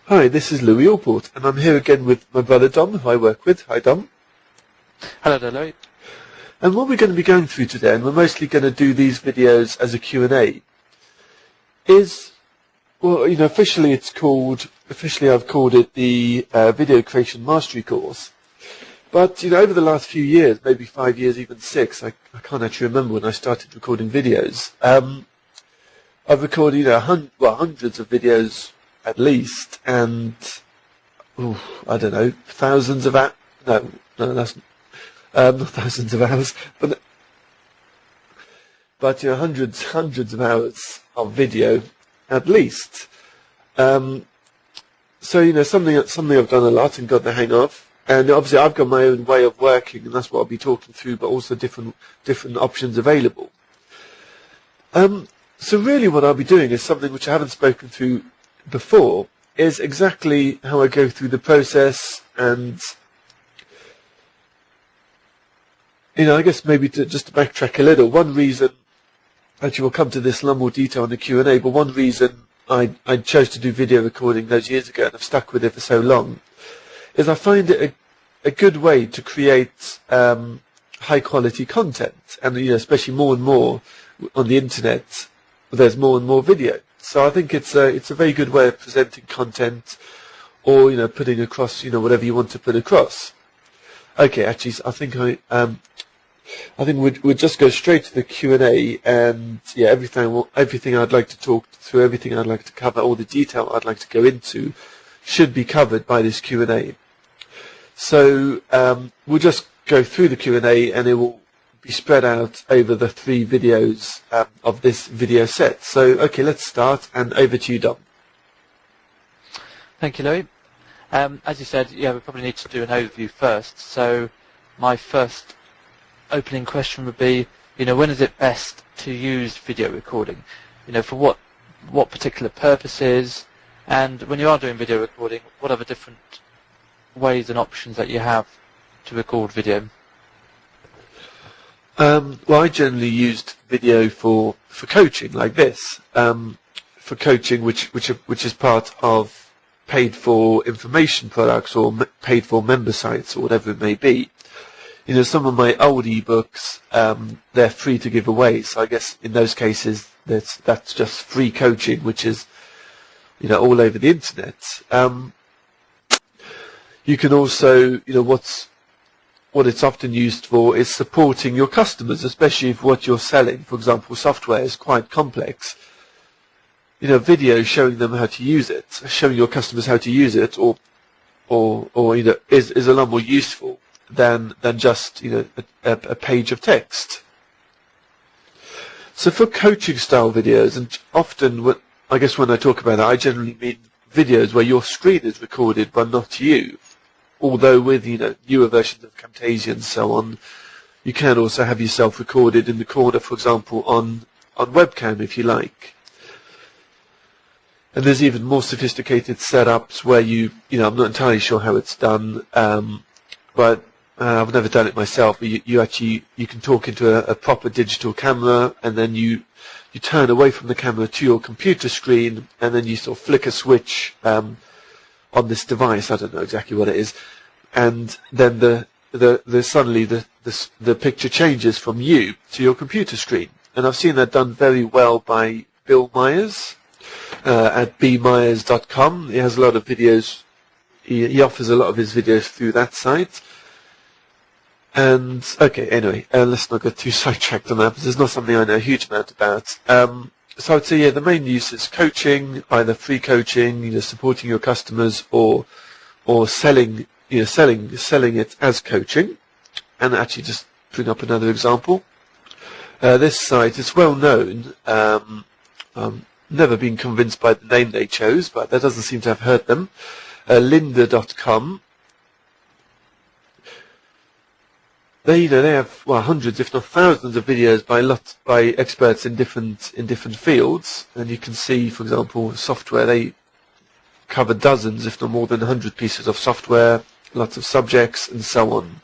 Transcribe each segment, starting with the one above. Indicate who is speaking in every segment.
Speaker 1: Hi, this is Louis Allport, and I'm here again with my brother Dom, who I work with. Hi, Dom.
Speaker 2: Hello there, Louis.
Speaker 1: And what we're going to be going through today, and we're mostly going to do these videos as a Q&A, is, well, officially I've called it the Video Creation Mastery Course. But, over the last few years, maybe 5 years, even 6, I can't actually remember when I started recording videos. I've recorded, hundreds of videos at least, and I don't know, thousands of hours. No, that's not thousands of hours, but hundreds of hours of video at least. So something I've done a lot and got the hang of, and obviously I've got my own way of working, and that's what I'll be talking through, but also different options available. So really what I'll be doing is something which I haven't spoken through before, is exactly how I go through the process, and I guess maybe just to backtrack a little, one reason, actually we'll come to this in a lot more detail in the Q&A, but one reason I chose to do video recording those years ago, and I've stuck with it for so long, is I find it a good way to create high quality content, and especially more and more on the internet, there's more and more video. So I think it's a very good way of presenting content, or putting across whatever you want to put across. Okay, actually, I think we'll just go straight to the Q&A, and yeah, everything I'd like to talk through, everything I'd like to cover, all the detail I'd like to go into, should be covered by this Q&A. So we'll just go through the Q&A, and it will be spread out over the 3 videos of this video set. So, okay, let's start, and over to you, Dom.
Speaker 2: Thank you, Louis. As you said, we probably need to do an overview first. So my first opening question would be, when is it best to use video recording? For what particular purposes? And when you are doing video recording, what are the different ways and options that you have to record video?
Speaker 1: Well, I generally used video for coaching like this, for coaching which is part of paid for information products or paid for member sites or whatever it may be. Some of my old ebooks, they're free to give away, so I guess in those cases that's just free coaching, which is all over the internet. You can also, what it's often used for is supporting your customers, especially if what you're selling, for example, software, is quite complex. Video showing them how to use it, showing your customers how to use it, or is a lot more useful than just a page of text. So for coaching style videos, and often when I talk about that, I generally mean videos where your screen is recorded but not you. Although with newer versions of Camtasia and so on, you can also have yourself recorded in the corner, for example, on webcam if you like. And there's even more sophisticated setups where I'm not entirely sure how it's done, but I've never done it myself. But you can talk into a proper digital camera, and then you turn away from the camera to your computer screen, and then you sort of flick a switch on this device. I don't know exactly what it is, and then suddenly the picture changes from you to your computer screen. And I've seen that done very well by Bill Myers at bmyers.com. He has a lot of videos. He offers a lot of his videos through that site. And okay, anyway, let's not get too sidetracked on that, because there's not something I know a huge amount about. So I'd say the main use is coaching, either free coaching, supporting your customers, or selling it as coaching. And actually, just bring up another example. This site is well known. Never been convinced by the name they chose, but that doesn't seem to have hurt them. Lynda.com. They have hundreds, if not thousands, of videos by experts in different fields, and you can see, for example, software. They cover dozens, if not more than 100 pieces of software, lots of subjects, and so on.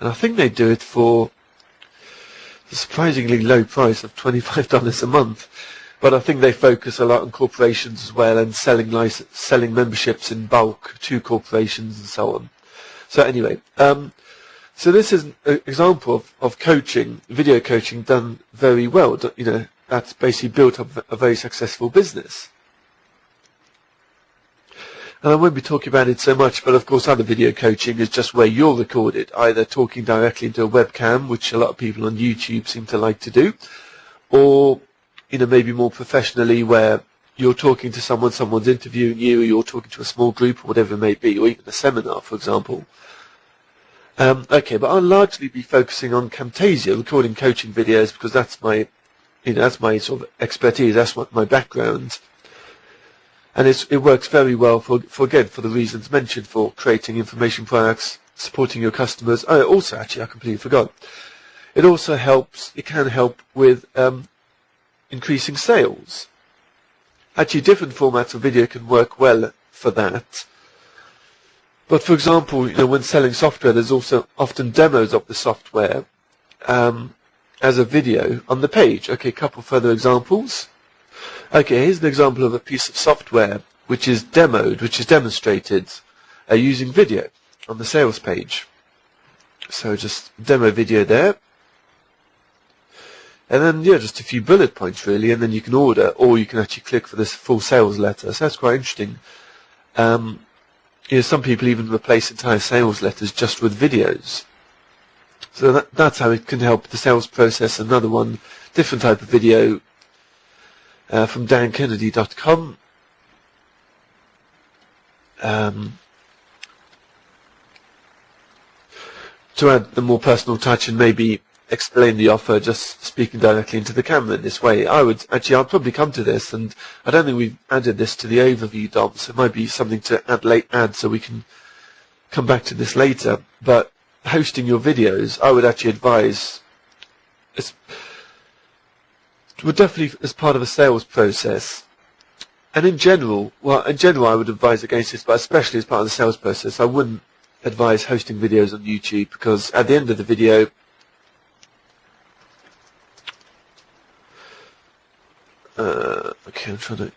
Speaker 1: And I think they do it for a surprisingly low price of $25 a month. But I think they focus a lot on corporations as well and selling memberships in bulk to corporations and so on. So anyway, so this is an example of coaching, video coaching done very well. You know, that's basically built up a very successful business. And I won't be talking about it so much, but of course other video coaching is just where you're recorded, either talking directly into a webcam, which a lot of people on YouTube seem to like to do, or, you know, maybe more professionally where you're talking to someone, someone's interviewing you, or you're talking to a small group or whatever it may be, or even a seminar, for example. Okay, but I'll largely be focusing on Camtasia, recording coaching videos, because that's my, you know, that's my sort of expertise, that's my background. And it works very well for the reasons mentioned, for creating information products, supporting your customers. Oh, also, actually, I completely forgot. It also helps, it can help with increasing sales. Actually, different formats of video can work well for that. But for example, you know, when selling software, there's also often demos of the software as a video on the page. Okay, a couple further examples. Okay, here's an example of a piece of software which is demoed, which is demonstrated using video on the sales page. So just demo video there. And then, yeah, just a few bullet points really, and then you can order, or you can actually click for this full sales letter. So that's quite interesting. You know, some people even replace entire sales letters just with videos. So that's how it can help the sales process. Another one, different type of video, from dankennedy.com. To add the more personal touch and maybe explain the offer, just speaking directly into the camera in this way. I'll probably come to this, and I don't think we've added this to the overview, Dom, so it might be something to add so we can come back to this later. But hosting your videos, I would actually advise, well, definitely as part of a sales process. And in general, I would advise against this, but especially as part of the sales process, I wouldn't advise hosting videos on YouTube, because at the end of the video, okay, I'm trying to.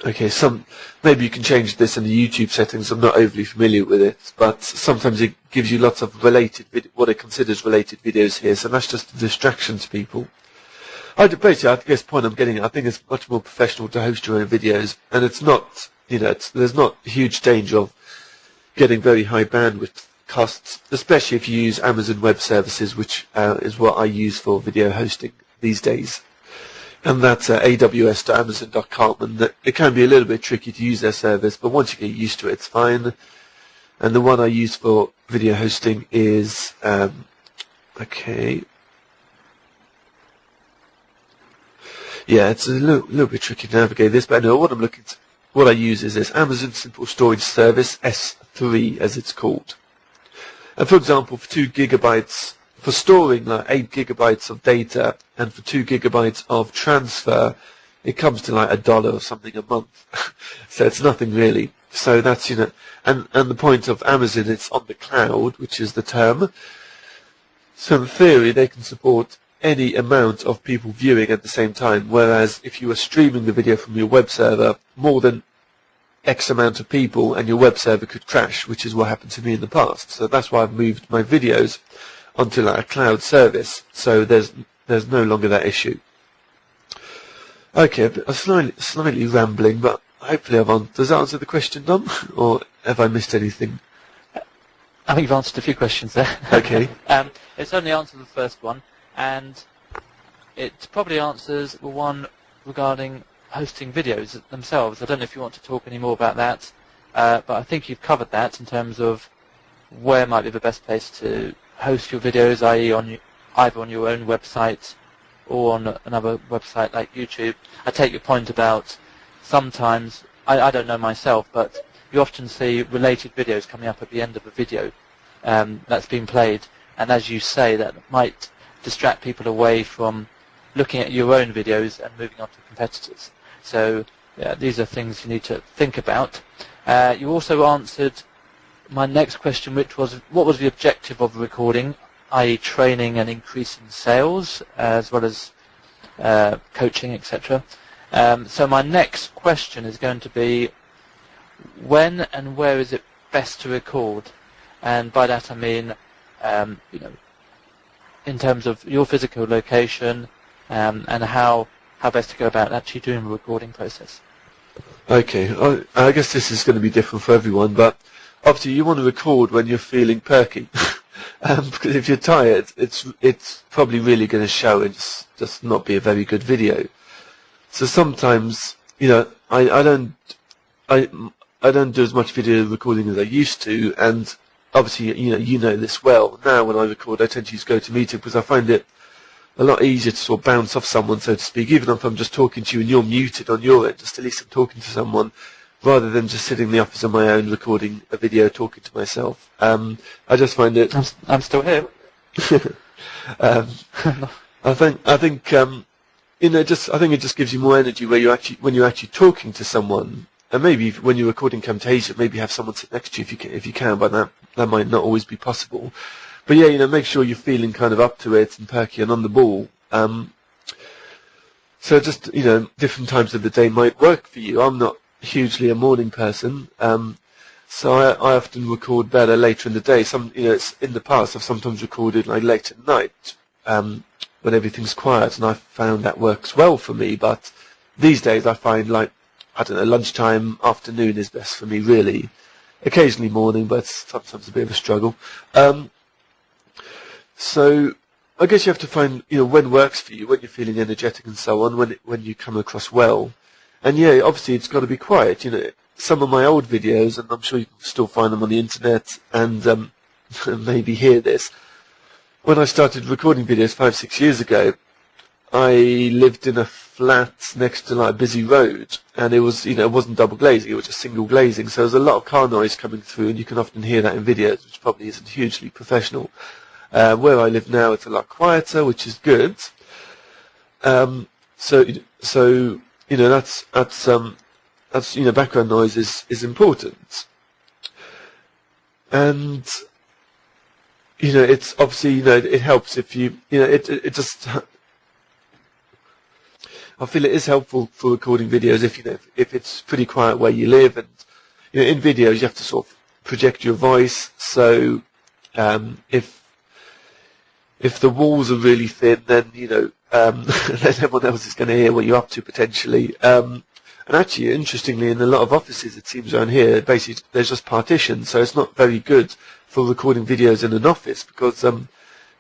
Speaker 1: Okay, maybe you can change this in the YouTube settings. I'm not overly familiar with it, but sometimes it gives you lots of what it considers related videos here, so that's just a distraction to people. Basically, I guess the point I'm getting at, I think it's much more professional to host your own videos, and it's not, you know, there's not a huge danger of getting very high bandwidth costs, especially if you use Amazon Web Services, which is what I use for video hosting these days. And that's aws.amazon.com, and it can be a little bit tricky to use their service, but once you get used to it, it's fine. And the one I use for video hosting is, okay. Yeah, it's a little bit tricky to navigate this, but I know what I use is this Amazon Simple Storage Service, S3 as it's called. And for example, for 2 gigabytes, for storing like 8 gigabytes of data, and for 2 gigabytes of transfer, it comes to like $1 or something a month. So it's nothing really. So that's, you know, and the point of Amazon, it's on the cloud, which is the term. So in theory, they can support any amount of people viewing at the same time, whereas if you were streaming the video from your web server, more than X amount of people and your web server could crash, which is what happened to me in the past. So that's why I've moved my videos onto like a cloud service, so there's no longer that issue. Okay, I'm slightly rambling, but hopefully does that answer the question, Dom? Or have I missed anything?
Speaker 2: I think you've answered a few questions there.
Speaker 1: Okay.
Speaker 2: It's only answered the first one, and it probably answers the one regarding hosting videos themselves. I don't know if you want to talk any more about that, but I think you've covered that in terms of where might be the best place to host your videos, i.e. either on your own website or on another website like YouTube. I take your point about sometimes, I don't know myself, but you often see related videos coming up at the end of a video that's been played, and as you say, that might distract people away from looking at your own videos and moving on to competitors. So yeah, these are things you need to think about. You also answered my next question, which was, what was the objective of recording? i.e. training and increasing sales, as well as coaching, etc. So my next question is going to be, when and where is it best to record? And by that I mean, in terms of your physical location, and how best to go about actually doing the recording process.
Speaker 1: Okay, I guess this is going to be different for everyone, but obviously you want to record when you're feeling perky. Because if you're tired, it's probably really going to show and just not be a very good video. So sometimes, I don't do as much video recording as I used to, and obviously, you know this well. Now when I record, I tend to use GoToMeeting because I find it a lot easier to sort of bounce off someone, so to speak, even if I'm just talking to you and you're muted on your end, just at least I'm talking to someone, rather than just sitting in the office on my own recording a video talking to myself. I just find it...
Speaker 2: I'm still here.
Speaker 1: I think I think it just gives you more energy when you're actually talking to someone, and maybe when you're recording Camtasia, maybe have someone sit next to you if you can, but that might not always be possible. But yeah, make sure you're feeling kind of up to it and perky and on the ball. So just different times of the day might work for you. I'm not hugely a morning person, so I often record better later in the day. It's in the past I've sometimes recorded like late at night, when everything's quiet, and I found that works well for me. But these days I find lunchtime, afternoon is best for me really. Occasionally morning, but sometimes a bit of a struggle. So I guess you have to find when works for you, when you're feeling energetic and so on, when you come across well. And yeah, obviously it's got to be quiet. Some of my old videos, and I'm sure you can still find them on the internet and maybe hear this. When I started recording videos 5-6 years ago, I lived in a flat next to like a busy road, and it was it wasn't double glazing, it was just single glazing, so there's a lot of car noise coming through, and you can often hear that in videos, which probably isn't hugely professional. Where I live now, it's a lot quieter, which is good. So that's background noise is important, and it's obviously it helps if it just. I feel it is helpful for recording videos if it's pretty quiet where you live, and in videos you have to sort of project your voice. So if the walls are really thin, then then everyone else is going to hear what you're up to potentially. And actually, interestingly, in a lot of offices, it seems around here, basically there's just partitions, so it's not very good for recording videos in an office because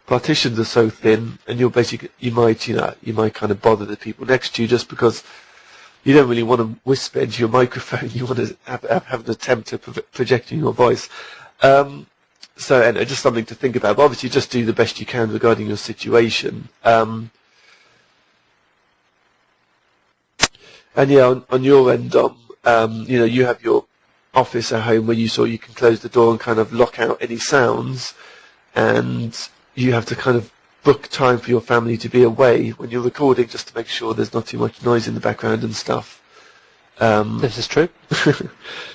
Speaker 1: partitions are so thin, and you might kind of bother the people next to you just because you don't really want to whisper into your microphone. You want to have an attempt at projecting your voice. So, and just something to think about. But obviously, just do the best you can regarding your situation. And yeah, on your end, you have your office at home where you can close the door and kind of lock out any sounds, and you have to kind of book time for your family to be away when you're recording, just to make sure there's not too much noise in the background and stuff.
Speaker 2: This is true.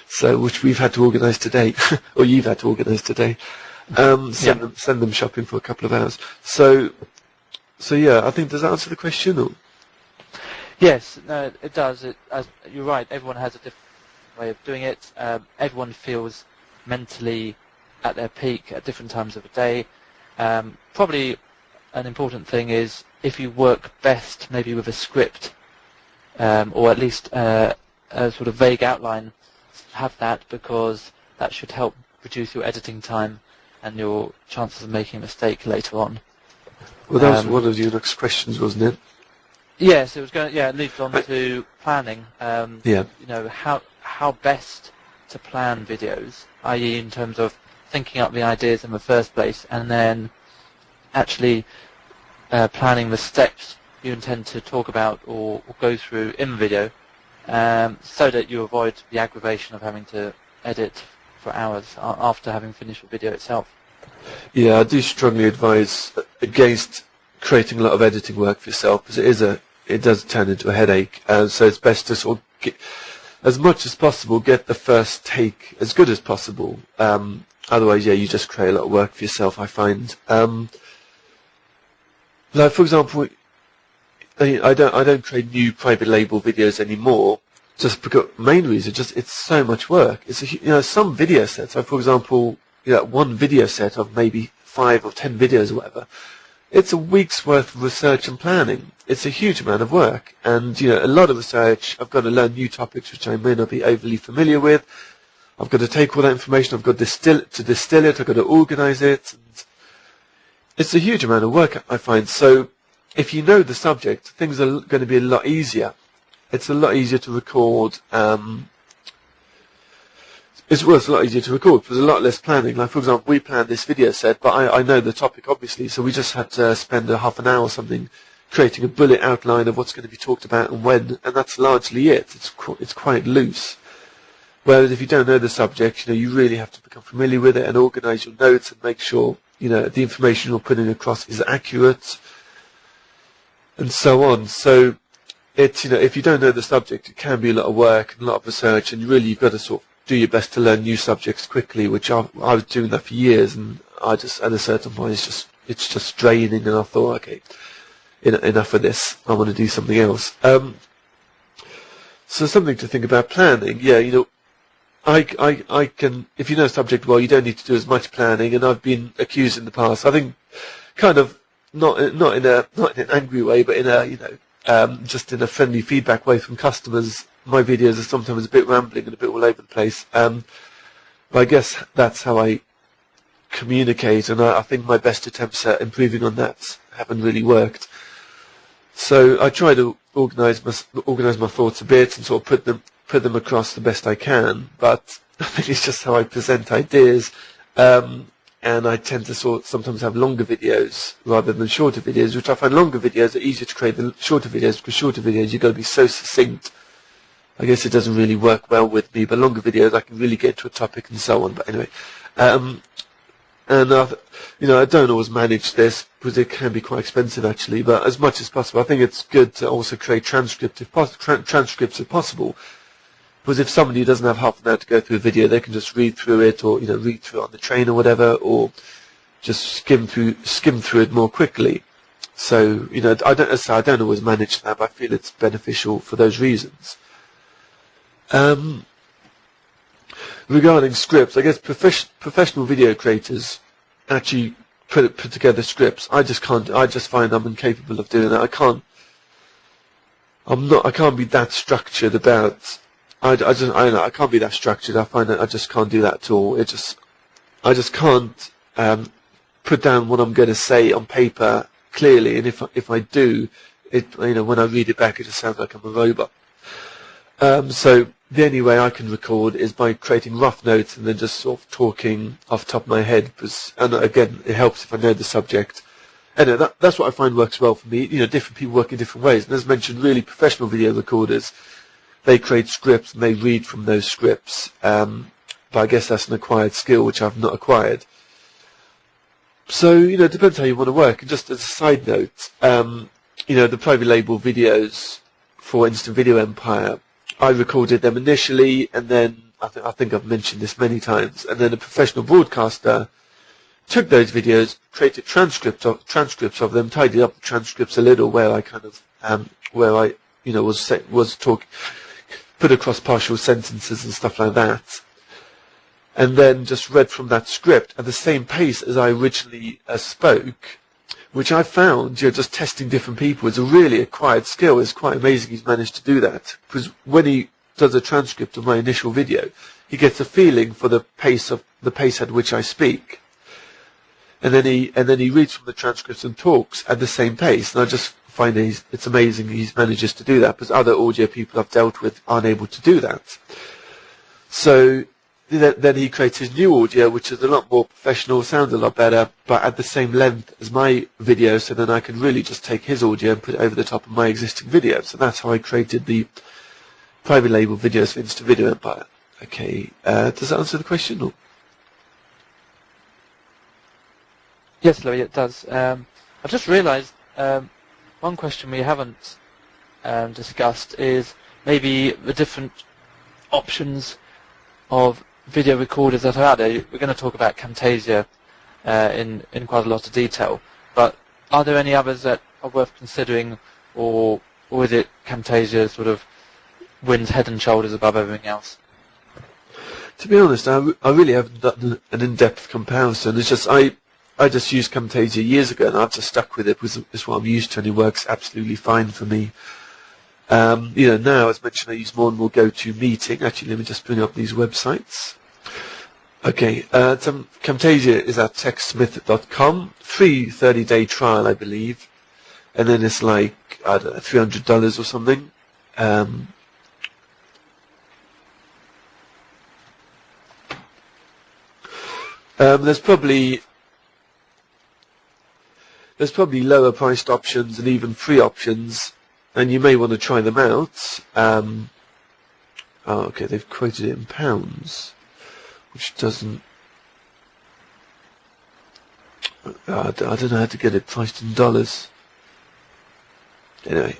Speaker 1: So, which we've had to organise today, or you've had to organise today. Send them shopping for a couple of hours. So yeah, I think, does that answer the question? Or?
Speaker 2: Yes, no, it does. You're right. Everyone has a different way of doing it. Everyone feels mentally at their peak at different times of the day. Probably an important thing is if you work best maybe with a script, or at least a sort of vague outline, have that, because that should help reduce your editing time and your chances of making a mistake later on.
Speaker 1: Well, that was one of your next questions, wasn't it?
Speaker 2: Yes, it was going. Yeah, it leads on to planning.
Speaker 1: Yeah.
Speaker 2: How best to plan videos, i.e., in terms of thinking up the ideas in the first place, and then actually planning the steps you intend to talk about or go through in the video, so that you avoid the aggravation of having to edit for hours after having finished the video itself.
Speaker 1: Yeah, I do strongly advise against creating a lot of editing work for yourself, because it does turn into a headache. So it's best to sort of get, as much as possible, get the first take as good as possible. Otherwise, yeah, you just create a lot of work for yourself, I find. Like, for example, I don't create new private label videos anymore. Just because main reason, just it's so much work. It's some video sets. Like, for example, one video set of maybe 5 or 10 videos or whatever. It's a week's worth of research and planning. It's a huge amount of work, and a lot of research. I've got to learn new topics which I may not be overly familiar with. I've got to take all that information. I've got to distill it. I've got to organise it. And it's a huge amount of work, I find. So if you know the subject, things are going to be a lot easier. It's a lot easier to record. It's a lot easier to record. There's a lot less planning. Like, for example, we planned this video set, but I know the topic, obviously, so we just had to spend a half an hour or something creating a bullet outline of what's going to be talked about and when, and that's largely it. It's quite loose. Whereas if you don't know the subject, you really have to become familiar with it and organise your notes and make sure, the information you're putting across is accurate, and so on. So, it's, if you don't know the subject, it can be a lot of work and a lot of research, and really you've got to sort of do your best to learn new subjects quickly, which I was doing that for years, and I just, at a certain point, it's just draining, and I thought, okay, enough of this, I want to do something else. So something to think about planning. Yeah, I can, if you know a subject well, you don't need to do as much planning, and I've been accused in the past, I think, kind of, not in an angry way, but in a, just in a friendly feedback way from customers. My videos are sometimes a bit rambling and a bit all over the place. But I guess that's how I communicate, and I think my best attempts at improving on that haven't really worked. So I try to organise my thoughts a bit and sort of put them across the best I can. But I think it's just how I present ideas. And I tend to sometimes have longer videos rather than shorter videos, which I find longer videos are easier to create than shorter videos, because shorter videos you've got to be so succinct. I guess it doesn't really work well with me, but longer videos I can really get to a topic and so on. But anyway, and I don't always manage this because it can be quite expensive actually. But as much as possible, I think it's good to also create transcripts if possible. Because if somebody doesn't have half an hour to go through a video, they can just read through it, or read through it on the train or whatever, or just skim through it more quickly. So I don't always manage that, but I feel it's beneficial for those reasons. Regarding scripts, I guess professional video creators actually put together scripts. I just can't. I just find I'm incapable of doing that. I can't be that structured about. I can't be that structured. I find that I just can't do that at all. I just can't put down what I'm going to say on paper clearly. And if I do, when I read it back, it just sounds like I'm a robot. So the only way I can record is by creating rough notes and then just sort of talking off the top of my head. And again, it helps if I know the subject. And that's what I find works well for me. Different people work in different ways. And as mentioned, really professional video recorders, they create scripts and they read from those scripts. But I guess that's an acquired skill which I've not acquired. So, it depends how you want to work. And just as a side note, the private label videos for Instant Video Empire, I recorded them initially, and then I think I've mentioned this many times, and then a professional broadcaster took those videos, created transcripts of them, tidied up the transcripts a little where I kind of was talking, put across partial sentences and stuff like that, and then just read from that script at the same pace as I originally spoke, which I found, just testing different people is a really acquired skill. It's quite amazing he's managed to do that, because when he does a transcript of my initial video, he gets a feeling for the pace at which I speak, and then he reads from the transcripts and talks at the same pace. And I just find it's amazing he manages to do that, because other audio people I've dealt with aren't able to do that. So then he creates his new audio, which is a lot more professional, sounds a lot better, but at the same length as my video, so then I can really just take his audio and put it over the top of my existing video. So that's how I created the private label videos for Instant Video Empire. Okay, does that answer the question? Or?
Speaker 2: Yes, Louis, it does. I've just realised one question we haven't discussed is maybe the different options of video recorders that are out there. We're going to talk about Camtasia in quite a lot of detail, but are there any others that are worth considering, or is it Camtasia sort of wins head and shoulders above everything else?
Speaker 1: To be honest, I really haven't done an in-depth comparison. It's just I just used Camtasia years ago, and I've just stuck with it because it's what I'm used to, and it works absolutely fine for me. Now, as mentioned, I use more and more GoToMeeting. Actually, let me just bring up these websites. Okay, Camtasia is at techsmith.com. Free 30-day trial, I believe, and then it's like, I don't know, $300 or something. There's probably lower priced options and even free options, and you may want to try them out. Okay, they've quoted it in pounds, which doesn't. I don't know how to get it priced in dollars. Anyway,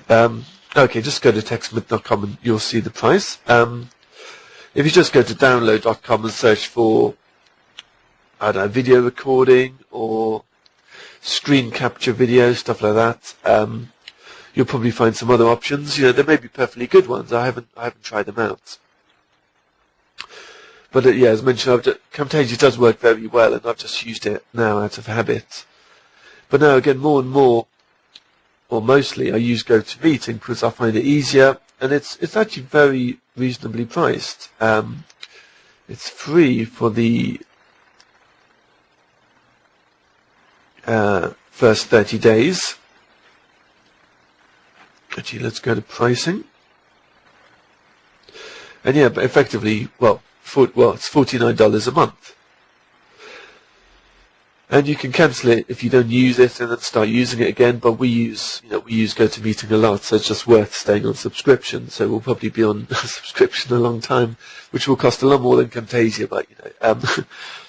Speaker 1: okay, just go to techsmith.com and you'll see the price. If you just go to download.com and search for, I don't know, video recording or screen capture video, stuff like that, you'll probably find some other options. There may be perfectly good ones. I haven't tried them out. But yeah, as mentioned, Camtasia does work very well, and I've just used it now out of habit. But now again, more and more, or mostly, I use GoToMeeting because I find it easier, and it's actually very reasonably priced. It's free for the first 30 days. Actually, let's go to pricing. And yeah, but effectively, it's $49 a month. And you can cancel it if you don't use it and then start using it again, but we use GoToMeeting a lot, so it's just worth staying on subscription. So we'll probably be on subscription a long time, which will cost a lot more than Camtasia, but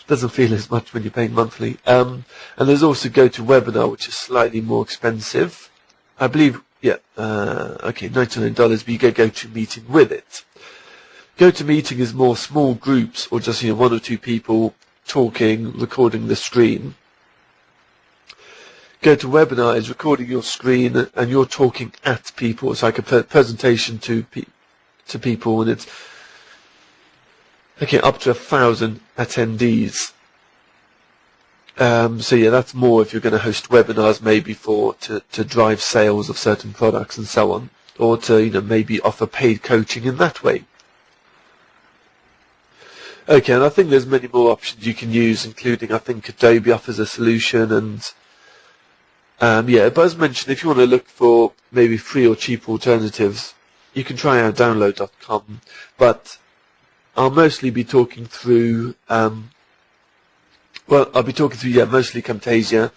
Speaker 1: doesn't feel as much when you're paying monthly. And there's also GoToWebinar, which is slightly more expensive. I believe, $99, but you get GoToMeeting with it. GoToMeeting is more small groups, or just one or two people talking, recording the screen. GoToWebinar is recording your screen and you're talking at people. It's like a presentation to people, and it's up to 1,000 attendees. So yeah, that's more if you're going to host webinars, maybe to drive sales of certain products and so on, or to maybe offer paid coaching in that way. Okay, and I think there's many more options you can use, including I think Adobe offers a solution, and but as mentioned, if you want to look for maybe free or cheap alternatives, you can try out download.com. But I'll mostly be talking through mostly Camtasia.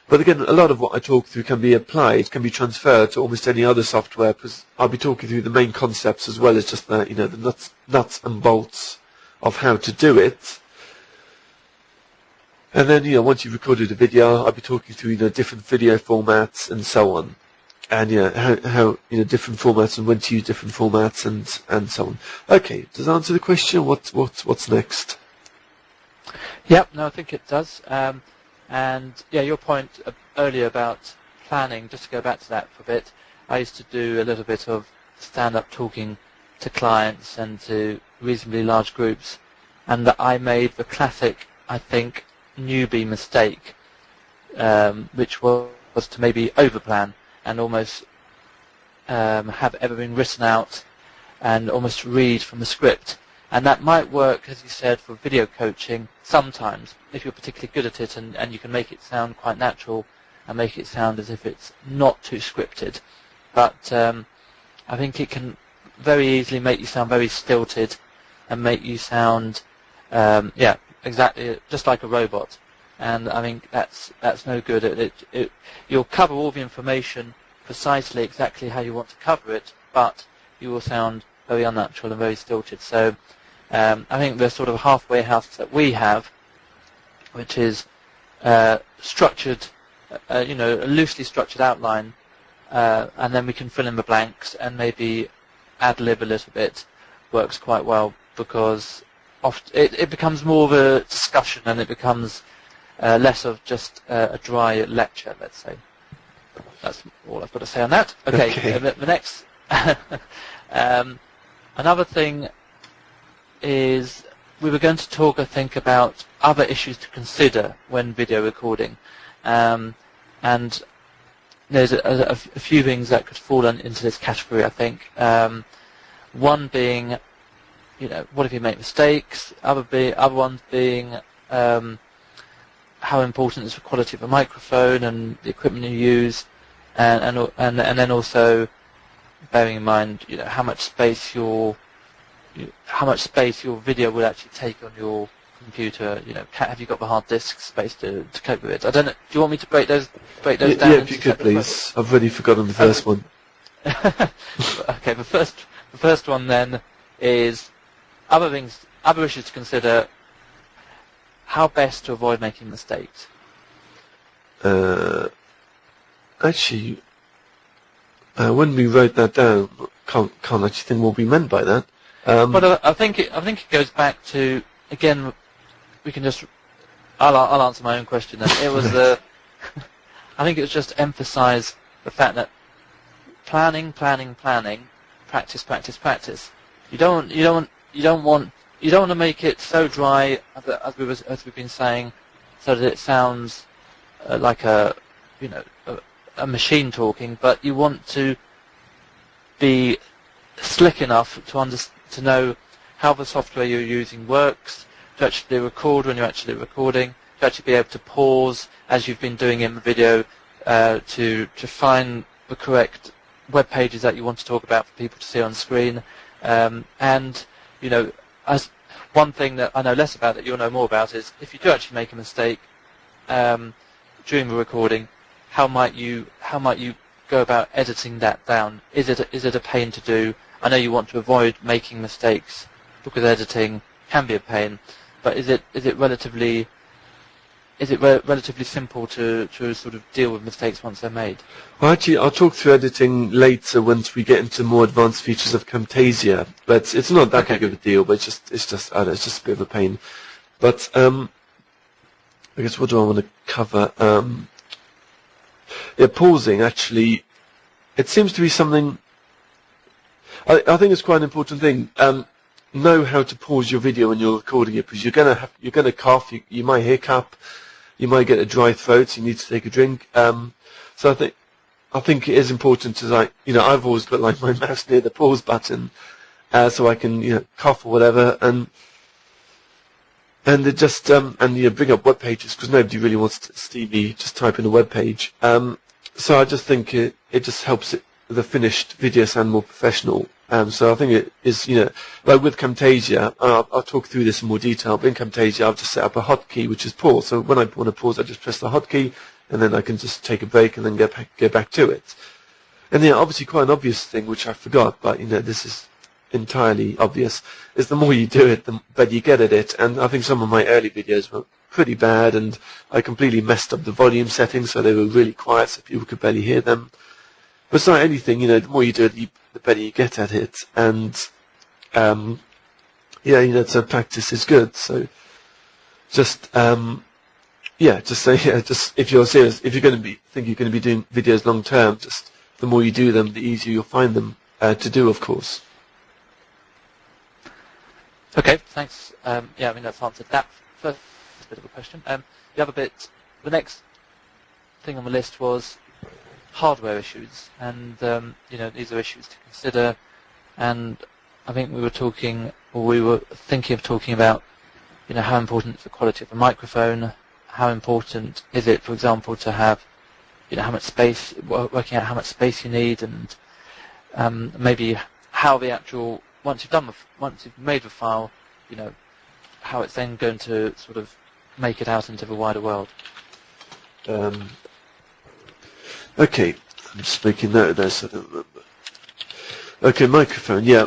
Speaker 1: But again, a lot of what I talk through can be applied, can be transferred to almost any other software, because I'll be talking through the main concepts as well as just the nuts and bolts of how to do it. And then once you've recorded a video, I'll be talking through different video formats and so on, and how different formats and when to use different formats and so on. Okay, does that answer the question? What's next?
Speaker 2: Yep, no, I think it does. And yeah, your point earlier about planning, just to go back to that for a bit, I used to do a little bit of stand-up talking to clients and to reasonably large groups, and that I made the classic, I think, newbie mistake, which was to maybe overplan and almost have everything written out and almost read from the script. And that might work, as you said, for video coaching sometimes, if you're particularly good at it, and you can make it sound quite natural and make it sound as if it's not too scripted. But I think it can very easily make you sound very stilted and make you sound, exactly, just like a robot. And I think that's no good. You'll cover all the information precisely exactly how you want to cover it, but you will sound very unnatural and very stilted. So I think the sort of halfway house that we have, which is structured, a loosely structured outline, and then we can fill in the blanks and maybe ad-lib a little bit, works quite well, because it becomes more of a discussion, and it becomes less of just a dry lecture, let's say. That's all I've got to say on that. Okay. The next another thing is we were going to talk, I think, about other issues to consider when video recording, and there's a few things that could fall into this category, I think. One being, what if you make mistakes? Other ones being how important is the quality of a microphone and the equipment you use, and then also bearing in mind, how much space your video will actually take on your computer. Have you got the hard disk space to cope with it? I don't know. Do you want me to break those down?
Speaker 1: Yeah, if you could, please. I've already forgotten the first one.
Speaker 2: Okay, the first one then is other issues to consider. How best to avoid making mistakes?
Speaker 1: Actually, when we wrote that down, can't actually think what we meant by that.
Speaker 2: But I think it goes back to, again, we can just. I'll answer my own question. Then it was I think it was just emphasise the fact that planning, practice. You don't want to make it so dry as we've been saying, so that it sounds like a machine talking. But you want to be slick enough to know how the software you're using works, to actually record when you're actually recording, to actually be able to pause as you've been doing in the video, to find the correct web pages that you want to talk about for people to see on screen, and as one thing that I know less about that you'll know more about is if you do actually make a mistake during the recording, how might you go about editing that down? Is it a pain to do? I know you want to avoid making mistakes because editing can be a pain, but is it relatively simple to sort of deal with mistakes once they're made?
Speaker 1: Well, actually, I'll talk through editing later once we get into more advanced features of Camtasia. But it's not that big of a deal. But it's just a bit of a pain. But I guess what do I want to cover? Pausing. Actually, it seems to be something. I think it's quite an important thing. Know how to pause your video when you're recording it, because you're gonna cough. You might hiccup. You might get a dry throat, so you need to take a drink. So I think it is important to I've always put my mouse near the pause button, so I can cough or whatever, and it just bring up web pages, because nobody really wants to see me just type in a web page. So I just think it just helps the finished video sound more professional. So I think it is, like with Camtasia, I'll talk through this in more detail, but in Camtasia I've just set up a hotkey, which is pause. So when I want to pause, I just press the hotkey, and then I can just take a break and then get back to it. And obviously quite an obvious thing, which I forgot, but this is entirely obvious, is the more you do it, the better you get at it. And I think some of my early videos were pretty bad, and I completely messed up the volume settings, so they were really quiet, so people could barely hear them. But it's not anything, the more you do it, the better you get at it. And, so practice is good. So just if you're serious, if you're going to think you're going to be doing videos long term, just the more you do them, the easier you'll find them to do, of course.
Speaker 2: Okay, thanks. That's answered that first bit of a question. The next thing on the list was hardware issues, and these are issues to consider, and I think we were thinking of talking about how important is the quality of the microphone, how important is it, for example, to have how much space, working out how much space you need, and maybe how the actual once you've made the file, how it's then going to sort of make it out into the wider world.
Speaker 1: Okay, I'm just making note of this, I don't remember. Okay, microphone, yeah.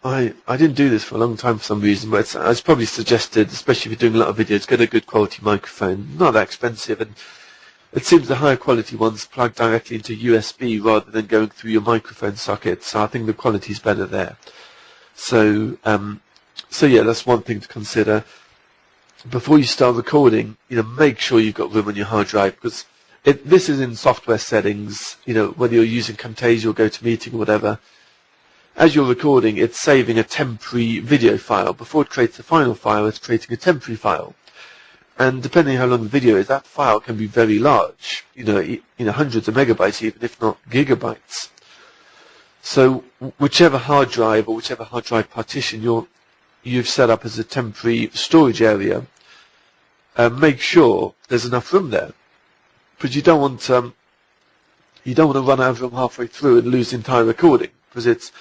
Speaker 1: I didn't do this for a long time for some reason, but it's probably suggested, especially if you're doing a lot of videos, get a good quality microphone. Not that expensive, and it seems the higher quality ones plug directly into USB rather than going through your microphone socket, so I think the quality's better there. So, So yeah, that's one thing to consider. Before you start recording, make sure you've got room on your hard drive, because this is in software settings, whether you're using Camtasia or GoToMeeting or whatever. As you're recording, it's saving a temporary video file. Before it creates the final file, it's creating a temporary file. And depending on how long the video is, that file can be very large, hundreds of megabytes even, if not gigabytes. So whichever hard drive or whichever hard drive partition you've set up as a temporary storage area, make sure there's enough room there, because you don't want to run out of room halfway through and lose the entire recording. Because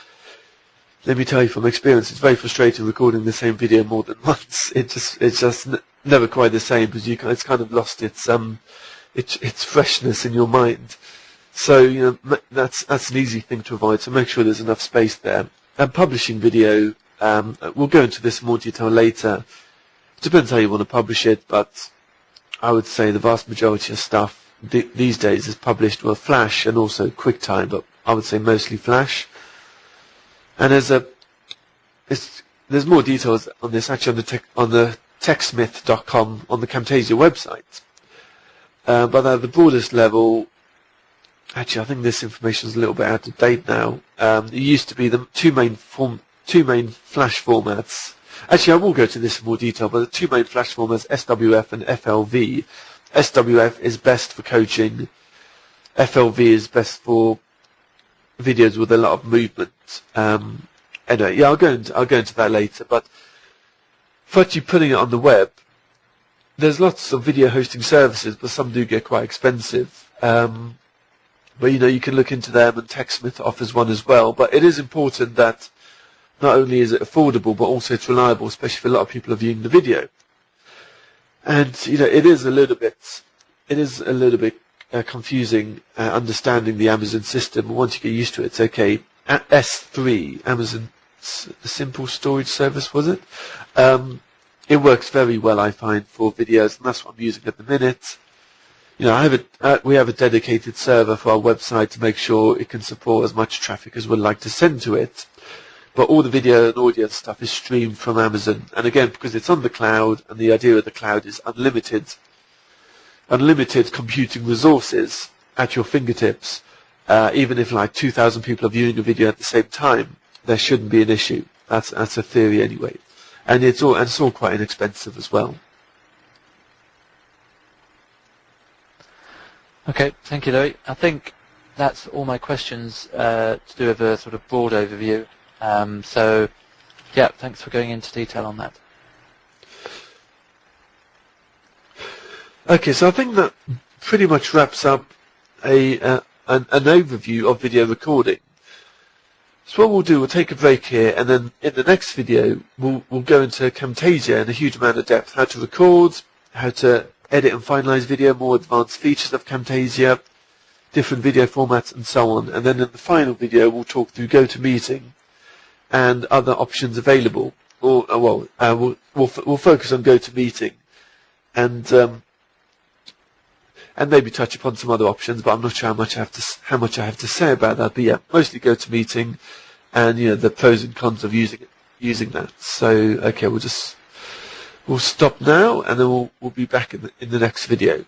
Speaker 1: let me tell you from experience, it's very frustrating recording the same video more than once. It's just never quite the same, because it's kind of lost its freshness in your mind. So that's an easy thing to avoid. So make sure there's enough space there. And publishing video, we'll go into this in more detail later. It depends how you want to publish it, but I would say the vast majority of stuff these days is published with Flash and also QuickTime, but I would say mostly Flash. And there's more details on this actually on the techsmith.com on the Camtasia website. But at the broadest level, actually I think this information is a little bit out of date now. It used to be the two main Flash formats. Actually, I will go to this in more detail, but the two main Flash formats, SWF and FLV. SWF is best for coaching. FLV is best for videos with a lot of movement. Anyway, yeah, I'll go into that later. But for actually putting it on the web, there's lots of video hosting services, but some do get quite expensive. But you can look into them, and TechSmith offers one as well. But it is important that not only is it affordable, but also it's reliable, especially if a lot of people are viewing the video. And it is a little bit confusing understanding the Amazon system. Once you get used to it, it's okay. At S3, Amazon Simple Storage Service, was it? It works very well, I find, for videos, and that's what I'm using at the minute. We have a dedicated server for our website to make sure it can support as much traffic as we'd like to send to it. But all the video and audio stuff is streamed from Amazon. And again, because it's on the cloud, and the idea of the cloud is unlimited computing resources at your fingertips, even if like 2,000 people are viewing a video at the same time, there shouldn't be an issue. That's a theory anyway. And it's all quite inexpensive as well.
Speaker 2: Okay, thank you, Louis. I think that's all my questions to do with a sort of broad overview. So, yeah, thanks for going into detail on that.
Speaker 1: Okay, so I think that pretty much wraps up an overview of video recording. So what we'll do, we'll take a break here, and then in the next video, we'll go into Camtasia in a huge amount of depth, how to record, how to edit and finalize video, more advanced features of Camtasia, different video formats, and so on. And then in the final video, we'll talk through GoToMeeting and other options available. We'll focus on GoToMeeting and maybe touch upon some other options, but I'm not sure how much I have to say about that. But yeah, mostly GoToMeeting and the pros and cons of using that. So okay, we'll stop now, and then we'll be back in the next video.